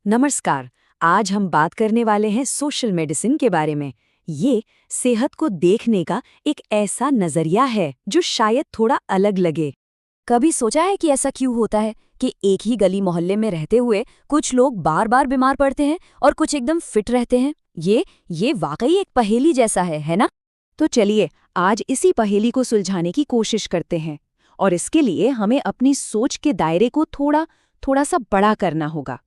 नमस्कार। आज हम बात करने वाले हैं सोशल मेडिसिन के बारे में। ये सेहत को देखने का एक ऐसा नजरिया है जो शायद थोड़ा अलग लगे। कभी सोचा है कि ऐसा क्यों होता है कि एक ही गली मोहल्ले में रहते हुए कुछ लोग बार बार बीमार पड़ते हैं और कुछ एकदम फिट रहते हैं। ये वाकई एक पहेली जैसा है ना? तो चलिए आज इसी पहेली को सुलझाने की कोशिश करते हैं, और इसके लिए हमें अपनी सोच के दायरे को थोड़ा सा बड़ा करना होगा।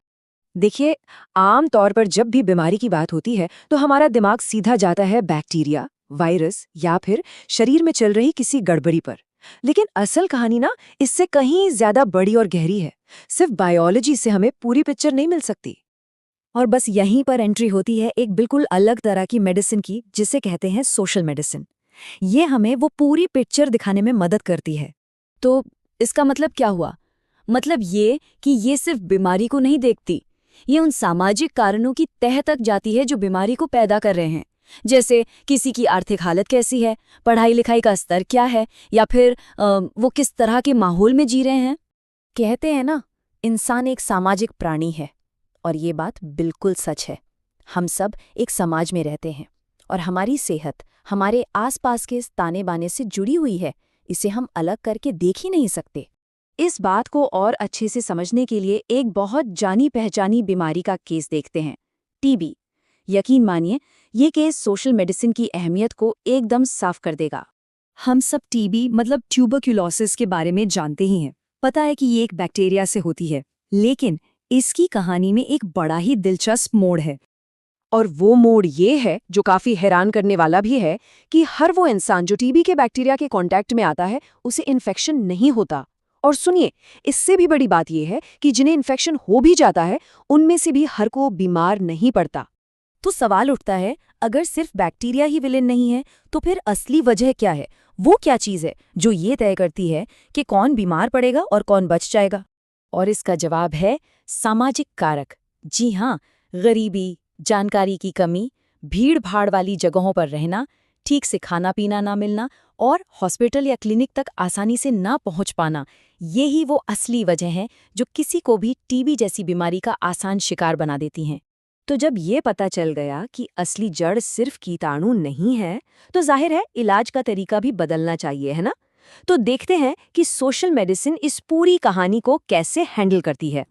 देखिए, आम तौर पर जब भी बीमारी की बात होती है तो हमारा दिमाग सीधा जाता है बैक्टीरिया, वायरस या फिर शरीर में चल रही किसी गड़बड़ी पर। लेकिन असल कहानी ना इससे कहीं ज्यादा बड़ी और गहरी है। सिर्फ बायोलॉजी से हमें पूरी पिक्चर नहीं मिल सकती। और बस यहीं पर एंट्री होती है एक बिल्कुल अलग तरह की मेडिसिन की, जिसे कहते हैं सोशल मेडिसिन। ये हमें वो पूरी पिक्चर दिखाने में मदद करती है। तो इसका मतलब क्या हुआ? मतलब ये कि ये सिर्फ बीमारी को नहीं देखती, ये उन सामाजिक कारणों की तह तक जाती है जो बीमारी को पैदा कर रहे हैं। जैसे किसी की आर्थिक हालत कैसी है, पढ़ाई लिखाई का स्तर क्या है, या फिर वो किस तरह के माहौल में जी रहे हैं। कहते हैं ना, इंसान एक सामाजिक प्राणी है, और ये बात बिल्कुल सच है। हम सब एक समाज में रहते हैं और हमारी सेहत हमारे आसपास के ताने बाने से जुड़ी हुई है। इसे हम अलग करके देख ही नहीं सकते। इस बात को और अच्छे से समझने के लिए एक बहुत जानी पहचानी बीमारी का केस देखते हैं, टीबी। यकीन मानिए, ये केस सोशल मेडिसिन की अहमियत को एकदम साफ कर देगा। हम सब टीबी मतलब ट्यूबरक्यूलोसिस के बारे में जानते ही हैं। पता है कि ये एक बैक्टीरिया से होती है, लेकिन इसकी कहानी में एक बड़ा ही दिलचस्प मोड़ है। और वो मोड़ ये है जो काफी हैरान करने वाला भी है कि हर वो इंसान जो टीबी के बैक्टीरिया के कांटेक्ट में आता है, उसे इन्फेक्शन नहीं होता। और सुनिए, इससे भी बड़ी बात यह है कि जिन्हें इन्फेक्शन हो भी जाता है, उनमें से भी हर को बीमार नहीं पड़ता। तो सवाल उठता है, अगर सिर्फ बैक्टीरिया ही विलेन नहीं है, तो फिर असली वजह क्या है? वो क्या चीज़ है जो ये तय करती है कि कौन बीमार पड़ेगा और कौन बच जाएगा? और इसका जवाब है सामाजिक कारक। जी हाँ, गरीबी, जानकारी की कमी, भीड़-भाड़ वाली जगहों पर रहना, ठीक से खाना पीना ना मिलना और हॉस्पिटल या क्लिनिक तक आसानी से ना पहुंच पाना, ये ही वो असली वजह हैं जो किसी को भी टीबी जैसी बीमारी का आसान शिकार बना देती हैं। तो जब ये पता चल गया कि असली जड़ सिर्फ कीटाणु नहीं है, तो जाहिर है इलाज का तरीका भी बदलना चाहिए, है ना? तो देखते हैं कि सोशल मेडिसिन इस पूरी कहानी को कैसे हैंडल करती है।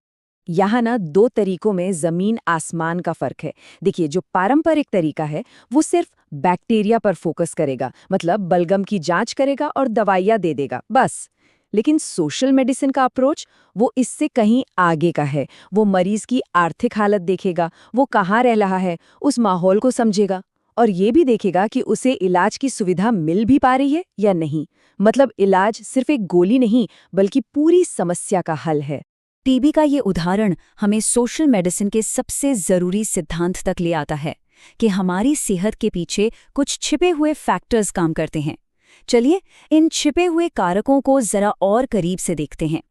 यहाँ ना दो तरीकों में जमीन आसमान का फर्क है। देखिए, जो पारंपरिक तरीका है वो सिर्फ बैक्टीरिया पर फोकस करेगा, मतलब बलगम की जांच करेगा और दवाइयाँ दे देगा, बस। लेकिन सोशल मेडिसिन का अप्रोच वो इससे कहीं आगे का है। वो मरीज की आर्थिक हालत देखेगा, वो कहाँ रह रहा है, उस माहौल को समझेगा, और ये भी देखेगा कि उसे इलाज की सुविधा मिल भी पा रही है या नहीं। मतलब इलाज सिर्फ एक गोली नहीं, बल्कि पूरी समस्या का हल है। टीबी का ये उदाहरण हमें सोशल मेडिसिन के सबसे ज़रूरी सिद्धांत तक ले आता है कि हमारी सेहत के पीछे कुछ छिपे हुए फैक्टर्स काम करते हैं। चलिए, इन छिपे हुए कारकों को ज़रा और करीब से देखते हैं।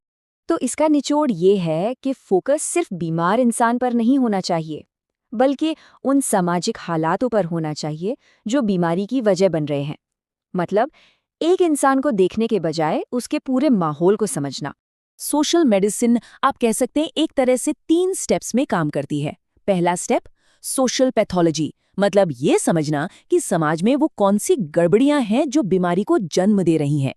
तो इसका निचोड़ ये है कि फोकस सिर्फ बीमार इंसान पर नहीं होना चाहिए, बल्कि उन सामाजिक हालातों पर होना चाहिए जो बीमारी की वजह बन रहे हैं। मतलब, एक इंसान को देखने के बजाय उसके पूरे माहौल को समझना। सोशल मेडिसिन, आप कह सकते हैं, एक तरह से 3 स्टेप्स में काम करती है। पहला स्टेप, सोशल पैथोलॉजी, मतलब ये समझना कि समाज में वो कौन सी गड़बड़ियां हैं जो बीमारी को जन्म दे रही हैं।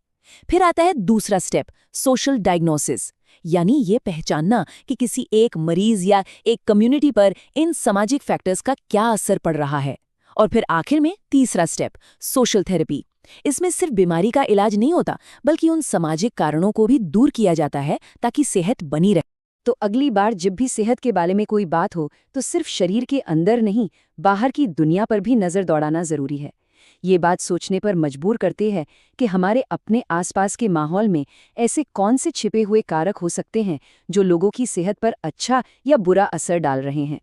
फिर आता है दूसरा स्टेप, सोशल डायग्नोसिस, यानी ये पहचानना कि किसी एक मरीज या एक कम्युनिटी पर इन सामाजिक फैक्टर्स का क्या असर पड़ रहा है। और फिर आखिर में तीसरा स्टेप, सोशल थेरेपी। इसमें सिर्फ बीमारी का इलाज नहीं होता, बल्कि उन सामाजिक कारणों को भी दूर किया जाता है ताकि सेहत बनी रहे। तो अगली बार जब भी सेहत के बारे में कोई बात हो, तो सिर्फ शरीर के अंदर नहीं, बाहर की दुनिया पर भी नजर दौड़ाना जरूरी है। ये बात सोचने पर मजबूर करते हैं कि हमारे अपने आसपास के माहौल में ऐसे कौन से छिपे हुए कारक हो सकते हैं जो लोगों की सेहत पर अच्छा या बुरा असर डाल रहे हैं।